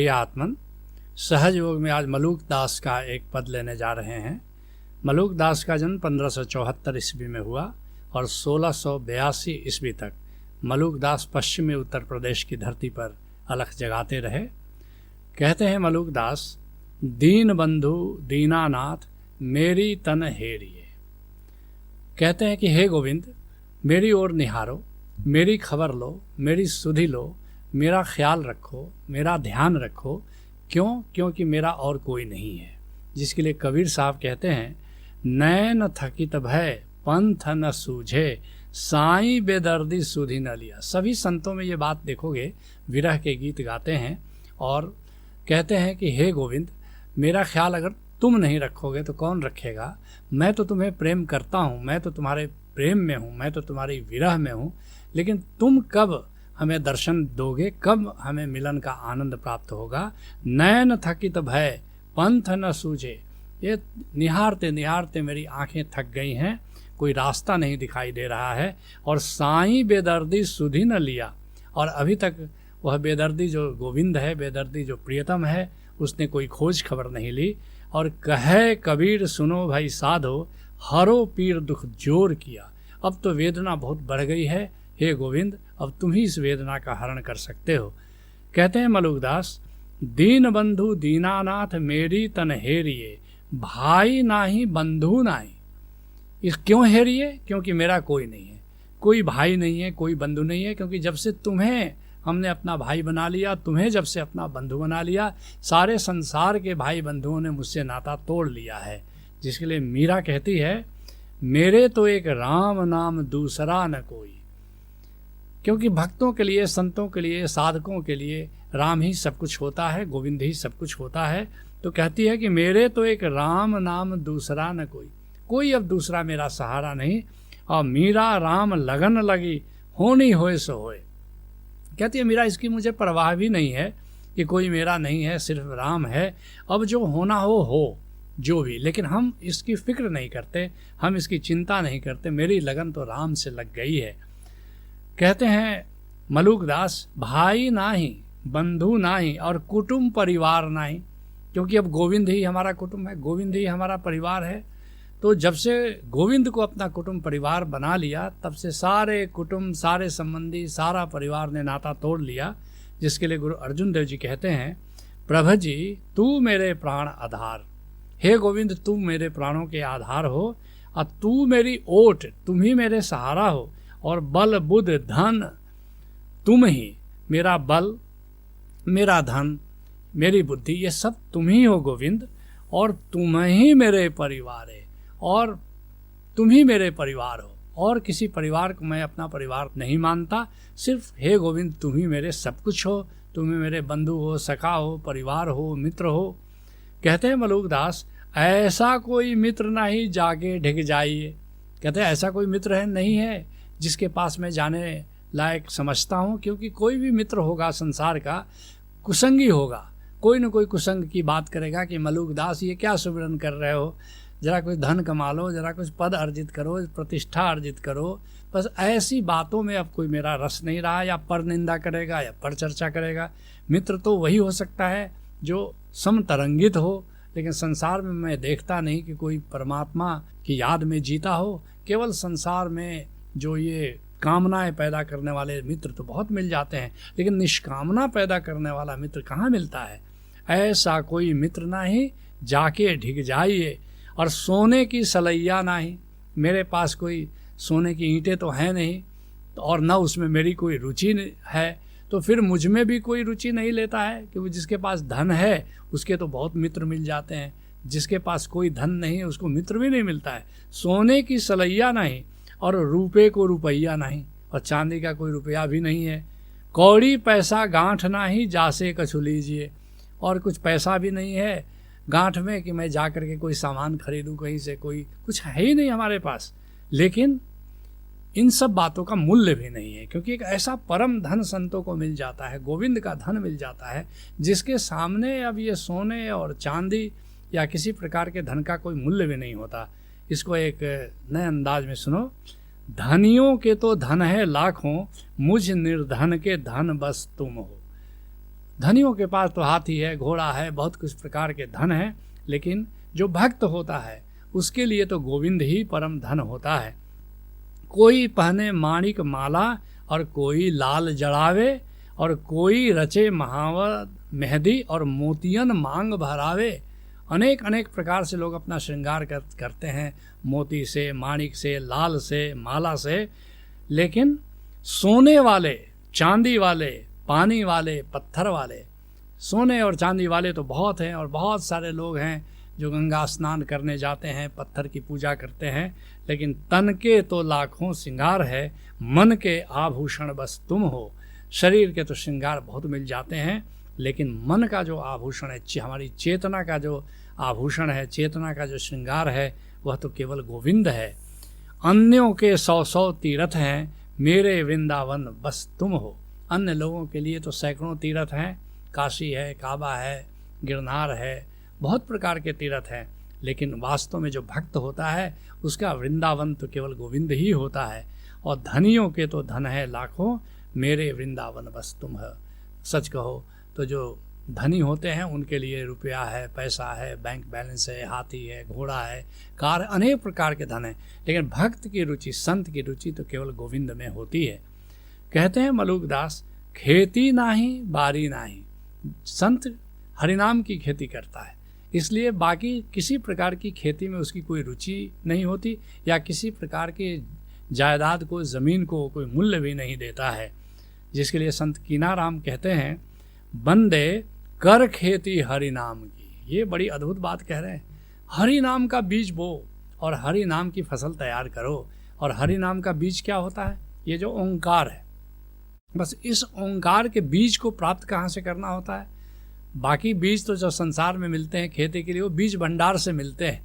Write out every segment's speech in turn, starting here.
प्रिय आत्मन, सहज योग में आज मलूक दास का एक पद लेने जा रहे हैं। मलूक दास का जन्म 1574 ईस्वी में हुआ और 1682 ईस्वी तक मलूक दास पश्चिमी उत्तर प्रदेश की धरती पर अलख जगाते रहे। कहते हैं मलूक दास, दीन बंधु दीनानाथ मेरी तन हेरिए। कहते हैं कि हे गोविंद, मेरी ओर निहारो, मेरी खबर लो, मेरी सुधि लो, मेरा ख्याल रखो, मेरा ध्यान रखो। क्यों? क्योंकि मेरा और कोई नहीं है। जिसके लिए कबीर साहब कहते हैं, नैन थकित भय पंथ न सूझे, साईं बेदर्दी सुधि न लिया। सभी संतों में ये बात देखोगे, विरह के गीत गाते हैं और कहते हैं कि हे गोविंद, मेरा ख्याल अगर तुम नहीं रखोगे तो कौन रखेगा? मैं तो तुम्हें प्रेम करता हूँ, मैं तो तुम्हारे प्रेम में हूँ, मैं तो तुम्हारी विरह में हूँ, लेकिन तुम कब हमें दर्शन दोगे, कब हमें मिलन का आनंद प्राप्त होगा? नैन थकित भय पंथ न सूझे। ये निहारते निहारते मेरी आंखें थक गई हैं, कोई रास्ता नहीं दिखाई दे रहा है। और साईं बेदर्दी सुधि न लिया, और अभी तक वह बेदर्दी जो गोविंद है, बेदर्दी जो प्रियतम है, उसने कोई खोज खबर नहीं ली। और कहे कबीर सुनो भाई साधो, हरो पीर दुख जोर किया। अब तो वेदना बहुत बढ़ गई है, हे गोविंद, अब तुम ही इस वेदना का हरण कर सकते हो। कहते हैं मलूक दास, दीन बंधु दीनानाथ मेरी तन हेरिए, भाई नाही बंधु नाही। इस क्यों हेरिए? क्योंकि मेरा कोई नहीं है, कोई भाई नहीं है, कोई बंधु नहीं है। क्योंकि जब से तुम्हें हमने अपना भाई बना लिया, तुम्हें जब से अपना बंधु बना लिया, सारे संसार के भाई बंधुओं ने मुझसे नाता तोड़ लिया है। जिसके लिए मीरा कहती है, मेरे तो एक राम नाम दूसरा न कोई। क्योंकि भक्तों के लिए, संतों के लिए, साधकों के लिए राम ही सब कुछ होता है, गोविंद ही सब कुछ होता है। तो कहती है कि मेरे तो एक राम नाम दूसरा न कोई, कोई अब दूसरा मेरा सहारा नहीं। और मीरा राम लगन लगी, होनी होए सो होए। कहती है मीरा, इसकी मुझे परवाह भी नहीं है कि कोई मेरा नहीं है, सिर्फ राम है। अब जो होना हो जो भी, लेकिन हम इसकी फिक्र नहीं करते, हम इसकी चिंता नहीं करते। मेरी लगन तो राम से लग गई है। कहते हैं मलूक दास, भाई नाही बंधु नाही और कुटुंब परिवार नाही। क्योंकि अब गोविंद ही हमारा कुटुंब है, गोविंद ही हमारा परिवार है। तो जब से गोविंद को अपना कुटुंब परिवार बना लिया, तब से सारे कुटुंब, सारे संबंधी, सारा परिवार ने नाता तोड़ लिया। जिसके लिए गुरु अर्जुन देव जी कहते हैं, प्रभु जी तू मेरे प्राण आधार। हे गोविंद, तू मेरे प्राणों के आधार हो, और तू मेरी ओट, तुम ही मेरे सहारा हो। और बल बुद्ध धन तुम ही, मेरा बल, मेरा धन, मेरी बुद्धि, ये सब तुम ही हो गोविंद। और तुम ही मेरे परिवार है, और तुम ही मेरे परिवार हो। और किसी परिवार को मैं अपना परिवार नहीं मानता। सिर्फ हे गोविंद, तुम ही मेरे सब कुछ हो, तुम ही मेरे बंधु हो, सखा हो, परिवार हो, मित्र हो। कहते हैं मलूक दास, ऐसा कोई मित्र नहीं जाके ढिक जाइए। कहते हैं ऐसा कोई मित्र है नहीं है जिसके पास मैं जाने लायक समझता हूँ। क्योंकि कोई भी मित्र होगा संसार का, कुसंगी होगा, कोई न कोई कुसंग की बात करेगा कि मलूक दास ये क्या सुमिरन कर रहे हो, जरा कुछ धन कमा लो, जरा कुछ पद अर्जित करो, प्रतिष्ठा अर्जित करो। बस ऐसी बातों में अब कोई मेरा रस नहीं रहा। या पर निंदा करेगा या पर चर्चा करेगा। मित्र तो वही हो सकता है जो समतरंगित हो, लेकिन संसार में मैं देखता नहीं कि कोई परमात्मा की याद में जीता हो। केवल संसार में जो ये कामनाएं पैदा करने वाले मित्र तो बहुत मिल जाते हैं, लेकिन निष्कामना पैदा करने वाला मित्र कहाँ मिलता है? ऐसा कोई मित्र नहीं जाके ढिक जाइए। और सोने की सलैया नहीं, मेरे पास कोई सोने की ईंटें तो हैं नहीं, और न उसमें मेरी कोई रुचि है, तो फिर मुझ में भी कोई रुचि नहीं लेता है। क्योंकि जिसके पास धन है उसके तो बहुत मित्र मिल जाते हैं, जिसके पास कोई धन नहीं है उसको मित्र भी नहीं मिलता है। सोने की सलैया नहीं, और रुपये को रुपया नहीं, और चांदी का कोई रुपया भी नहीं है। कौड़ी पैसा गांठ नहीं, जासे कछु लीजिए। और कुछ पैसा भी नहीं है गांठ में कि मैं जा कर के कोई सामान खरीदूं कहीं से, कोई कुछ है ही नहीं हमारे पास। लेकिन इन सब बातों का मूल्य भी नहीं है, क्योंकि एक ऐसा परम धन संतों को मिल जाता है, गोविंद का धन मिल जाता है, जिसके सामने अब ये सोने और चांदी या किसी प्रकार के धन का कोई मूल्य भी नहीं होता। इसको एक नए अंदाज में सुनो। धनियों के तो धन है लाखों, मुझ निर्धन के धन बस तुम हो। धनियों के पास तो हाथी है, घोड़ा है, बहुत कुछ प्रकार के धन है, लेकिन जो भक्त होता है उसके लिए तो गोविंद ही परम धन होता है। कोई पहने माणिक माला और कोई लाल जड़ावे, और कोई रचे महावर मेहंदी और मोतियन मांग भरावे। अनेक अनेक प्रकार से लोग अपना श्रृंगार करते हैं, मोती से, माणिक से, लाल से, माला से, लेकिन सोने वाले, चांदी वाले, पानी वाले, पत्थर वाले, सोने और चांदी वाले तो बहुत हैं, और बहुत सारे लोग हैं जो गंगा स्नान करने जाते हैं, पत्थर की पूजा करते हैं, लेकिन तन के तो लाखों श्रृंगार है, मन के आभूषण बस तुम हो। शरीर के तो श्रृंगार बहुत मिल जाते हैं, लेकिन मन का जो आभूषण है, हमारी चेतना का जो आभूषण है, चेतना का जो श्रृंगार है, वह तो केवल गोविंद है। अन्यों के 100 तीर्थ हैं, मेरे वृंदावन बस तुम हो। अन्य लोगों के लिए तो सैकड़ों तीर्थ हैं, काशी है, काबा है, गिरनार है, बहुत प्रकार के तीर्थ हैं, लेकिन वास्तव में जो भक्त होता है उसका वृंदावन तो केवल गोविंद ही होता है। और धनियों के तो धन है लाखों, मेरे वृंदावन बस तुम है। सच कहो तो जो धनी होते हैं उनके लिए रुपया है, पैसा है, बैंक बैलेंस है, हाथी है, घोड़ा है, कार, अनेक प्रकार के धन है, लेकिन भक्त की रुचि, संत की रुचि तो केवल गोविंद में होती है। कहते हैं मलुकदास, खेती नाही बारी नाही। संत हरिनाम की खेती करता है, इसलिए बाकी किसी प्रकार की खेती में उसकी कोई रुचि नहीं होती, या किसी प्रकार की जायदाद को, ज़मीन को कोई मूल्य भी नहीं देता है। जिसके लिए संत कीनाराम कहते हैं, बंदे कर खेती हरि नाम की। ये बड़ी अद्भुत बात कह रहे हैं। हरि नाम का बीज बो और हरि नाम की फसल तैयार करो। और हरि नाम का बीज क्या होता है? ये जो ओंकार है, बस इस ओंकार के बीज को प्राप्त कहाँ से करना होता है? बाकी बीज तो जो संसार में मिलते हैं खेती के लिए, वो बीज भंडार से मिलते हैं,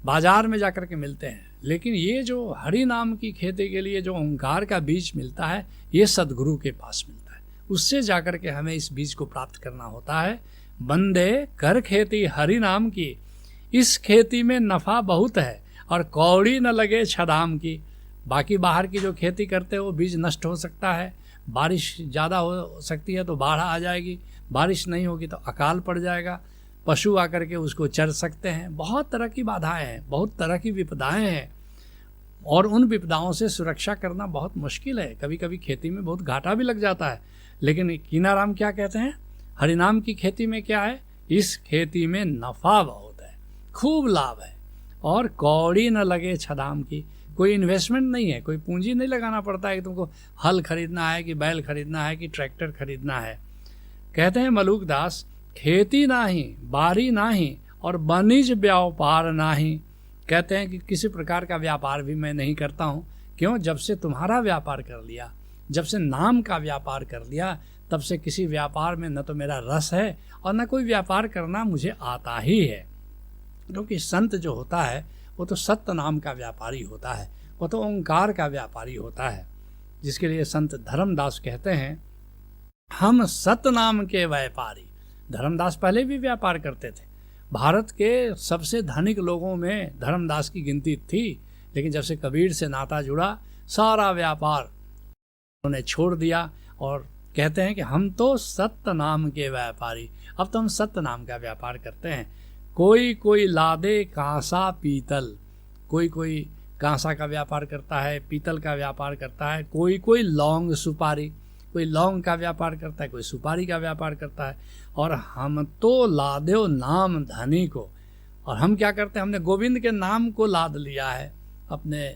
बाजार में जाकर के मिलते हैं, लेकिन ये जो हरि नाम की खेती के लिए जो ओंकार का बीज मिलता है, ये सदगुरु के पास मिलता है। उससे जाकर के हमें इस बीज को प्राप्त करना होता है। बंदे कर खेती हरि नाम की, इस खेती में नफ़ा बहुत है और कौड़ी न लगे छदाम की। बाकी बाहर की जो खेती करते हैं वो बीज नष्ट हो सकता है, बारिश ज़्यादा हो सकती है तो बाढ़ आ जाएगी, बारिश नहीं होगी तो अकाल पड़ जाएगा, पशु आकर के उसको चर सकते हैं। बहुत तरह की बाधाएं हैं, बहुत तरह की विपदाएं हैं, और उन विपदाओं से सुरक्षा करना बहुत मुश्किल है। कभी कभी खेती में बहुत घाटा भी लग जाता है, लेकिन कीनाराम क्या कहते हैं? हरिनाम की खेती में क्या है? इस खेती में नफ़ा बहुत है, खूब लाभ है, और कौड़ी न लगे छदाम की। कोई इन्वेस्टमेंट नहीं है, कोई पूंजी नहीं लगाना पड़ता है कि तुमको हल खरीदना है, कि बैल खरीदना है, कि ट्रैक्टर खरीदना है। कहते हैं मलुकदास, खेती नाही बारी नाही और वाणिज्य व्यापार नाही। कहते हैं कि किसी प्रकार का व्यापार भी मैं नहीं करता हूँ। क्यों? जब से तुम्हारा व्यापार कर लिया, जब से नाम का व्यापार कर लिया, तब से किसी व्यापार में न तो मेरा रस है और न कोई व्यापार करना मुझे आता ही है। क्योंकि संत जो होता है वो तो सत्य नाम का व्यापारी होता है, वो तो ओंकार का व्यापारी होता है। जिसके लिए संत धर्मदास कहते हैं, हम सत्य नाम के व्यापारी। धर्मदास पहले भी व्यापार करते थे, भारत के सबसे धनिक लोगों में धर्मदास की गिनती थी, लेकिन जब से कबीर से नाता जुड़ा, सारा व्यापार उन्होंने छोड़ दिया और कहते हैं कि हम तो सत्य नाम के व्यापारी। अब तो हम सत्य नाम का व्यापार करते हैं। कोई कोई लादे कांसा पीतल, कोई कांसा का व्यापार करता है, पीतल का व्यापार करता है, कोई लौंग सुपारी, कोई लौंग का व्यापार करता है, कोई सुपारी का व्यापार करता है। और हम तो लादेव नाम धनी को, और हम क्या करते हैं? हमने गोविंद के नाम को लाद लिया है। अपने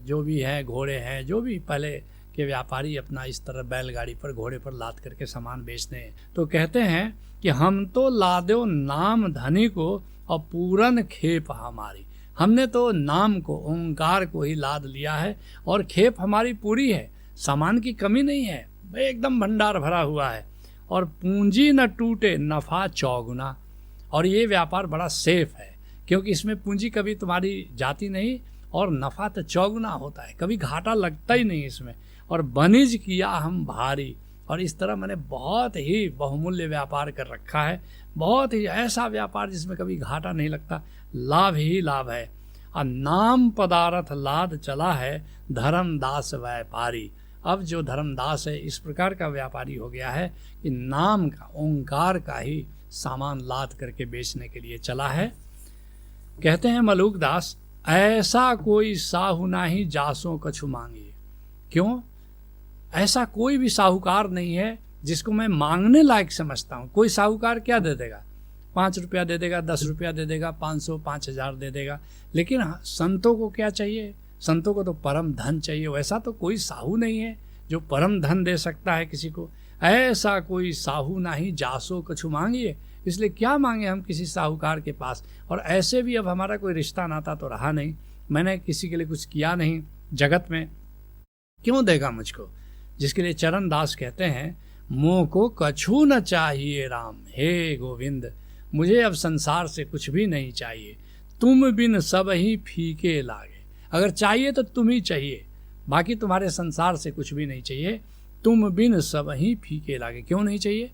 जो भी हैं, घोड़े हैं, जो भी पहले के व्यापारी अपना इस तरह बैलगाड़ी पर, घोड़े पर लाद करके सामान बेचते हैं। तो कहते हैं कि हम तो लादेव नाम धनी को और पूरन खेप हमारी। हमने तो नाम को, ओंकार को ही लाद लिया है, और खेप हमारी पूरी है, सामान की कमी नहीं है, एकदम भंडार भरा हुआ है। और पूंजी न टूटे नफ़ा चौगुना। और ये व्यापार बड़ा सेफ है, क्योंकि इसमें पूंजी कभी तुम्हारी जाती नहीं, और नफ़ा तो चौगुना होता है, कभी घाटा लगता ही नहीं इसमें। और वनिज किया हम भारी। और इस तरह मैंने बहुत ही बहुमूल्य व्यापार कर रखा है, बहुत ही ऐसा व्यापार जिसमें कभी घाटा नहीं लगता, लाभ ही लाभ है। और नाम पदार्थ लाद चला है धर्मदास व्यापारी। अब जो धर्मदास है इस प्रकार का व्यापारी हो गया है कि नाम का, ओंकार का ही सामान लाद करके बेचने के लिए चला है। कहते हैं मलूकदास, ऐसा कोई साहू नाही जासों कछु मांगिए। क्यों? ऐसा कोई भी साहूकार नहीं है जिसको मैं मांगने लायक समझता हूँ। कोई साहूकार क्या दे देगा? 5 रुपया दे देगा, 10 रुपया दे देगा, 500, 5000 दे देगा। लेकिन संतों को क्या चाहिए? संतों को तो परम धन चाहिए। वैसा तो कोई साहू नहीं है जो परम धन दे सकता है किसी को। ऐसा कोई साहू नाही जासो कछु मांगिए। इसलिए क्या मांगे हम किसी साहूकार के पास। और ऐसे भी अब हमारा कोई रिश्ता नाता तो रहा नहीं, मैंने किसी के लिए कुछ किया नहीं जगत में, क्यों देगा मुझको? जिसके लिए चरण दास कहते हैं, मोह को कछु न चाहिए राम, हे गोविंद मुझे अब संसार से कुछ भी नहीं चाहिए। तुम बिन सब ही फीके लागे। अगर चाहिए तो तुम ही चाहिए, बाकी तुम्हारे संसार से कुछ भी नहीं चाहिए। तुम बिन सब ही फीके लागे। क्यों नहीं चाहिए?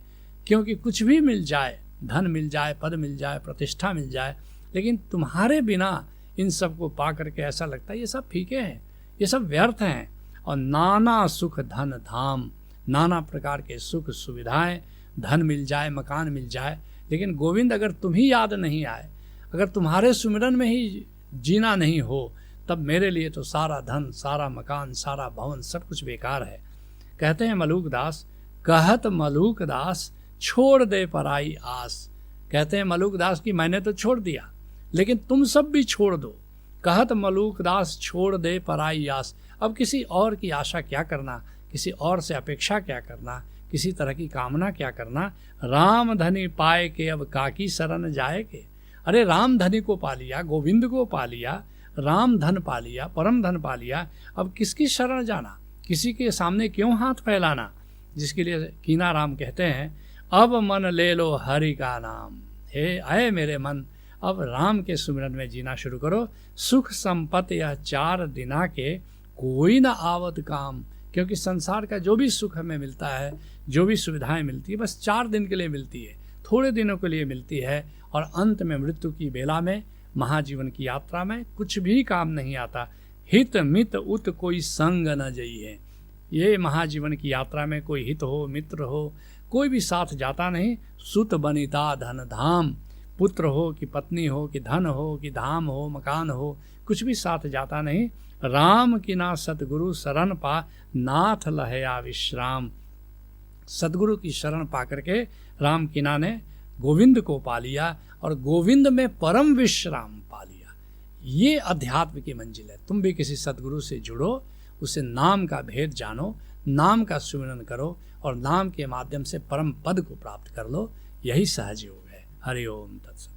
क्योंकि कुछ भी मिल जाए, धन मिल जाए, पद मिल जाए, प्रतिष्ठा मिल जाए, लेकिन तुम्हारे बिना इन सब को पा करके ऐसा लगता है ये सब फीके हैं, ये सब व्यर्थ हैं। और नाना सुख धन धाम, नाना प्रकार के सुख सुविधाएं, धन मिल जाए, मकान मिल जाए, लेकिन गोविंद अगर तुम ही याद नहीं आए, अगर तुम्हारे सुमिरन में ही जीना नहीं हो, तब मेरे लिए तो सारा धन, सारा मकान, सारा भवन सब कुछ बेकार है। कहते हैं मलूकदास, कहत मलूकदास छोड़ दे पराई आस। कहते हैं मलूकदास कि मैंने तो छोड़ दिया, लेकिन तुम सब भी छोड़ दो। कहत मलूकदास छोड़ दे पराई आस। अब किसी और की आशा क्या करना, किसी और से अपेक्षा क्या करना, किसी तरह की कामना क्या करना। राम धनी पाए के अब काकी शरण जाए के। अरे राम धनी को पा लिया, गोविंद को पा लिया, राम धन पा लिया, परम धन पा लिया, अब किसकी शरण जाना, किसी के सामने क्यों हाथ फैलाना। जिसके लिए कीना राम कहते हैं, अब मन ले लो हरि का नाम। हे आए मेरे मन, अब राम के सुमिरन में जीना शुरू करो। सुख संपत्ति यह 4 दिना के कोई न आवत काम। क्योंकि संसार का जो भी सुख हमें मिलता है, जो भी सुविधाएं मिलती है, बस 4 दिन के लिए मिलती है, थोड़े दिनों के लिए मिलती है। और अंत में मृत्यु की बेला में, महाजीवन की यात्रा में कुछ भी काम नहीं आता। हित मित उत कोई संग न जइए। ये महाजीवन की यात्रा में कोई हित हो, मित्र हो, कोई भी साथ जाता नहीं। सुत बनिता धन धाम, पुत्र हो कि पत्नी हो कि धन हो कि धाम हो, मकान हो, कुछ भी साथ जाता नहीं। राम की ना सतगुरु शरण पा, नाथ लहया विश्राम। सदगुरु की शरण पा करके राम किना ने गोविंद को पा लिया और गोविंद में परम विश्राम पा लिया। ये अध्यात्म की मंजिल है। तुम भी किसी सदगुरु से जुड़ो, उसे नाम का भेद जानो, नाम का सुमिरन करो और नाम के माध्यम से परम पद को प्राप्त कर लो। यही सहज योग है। हरि ओम तत्सत।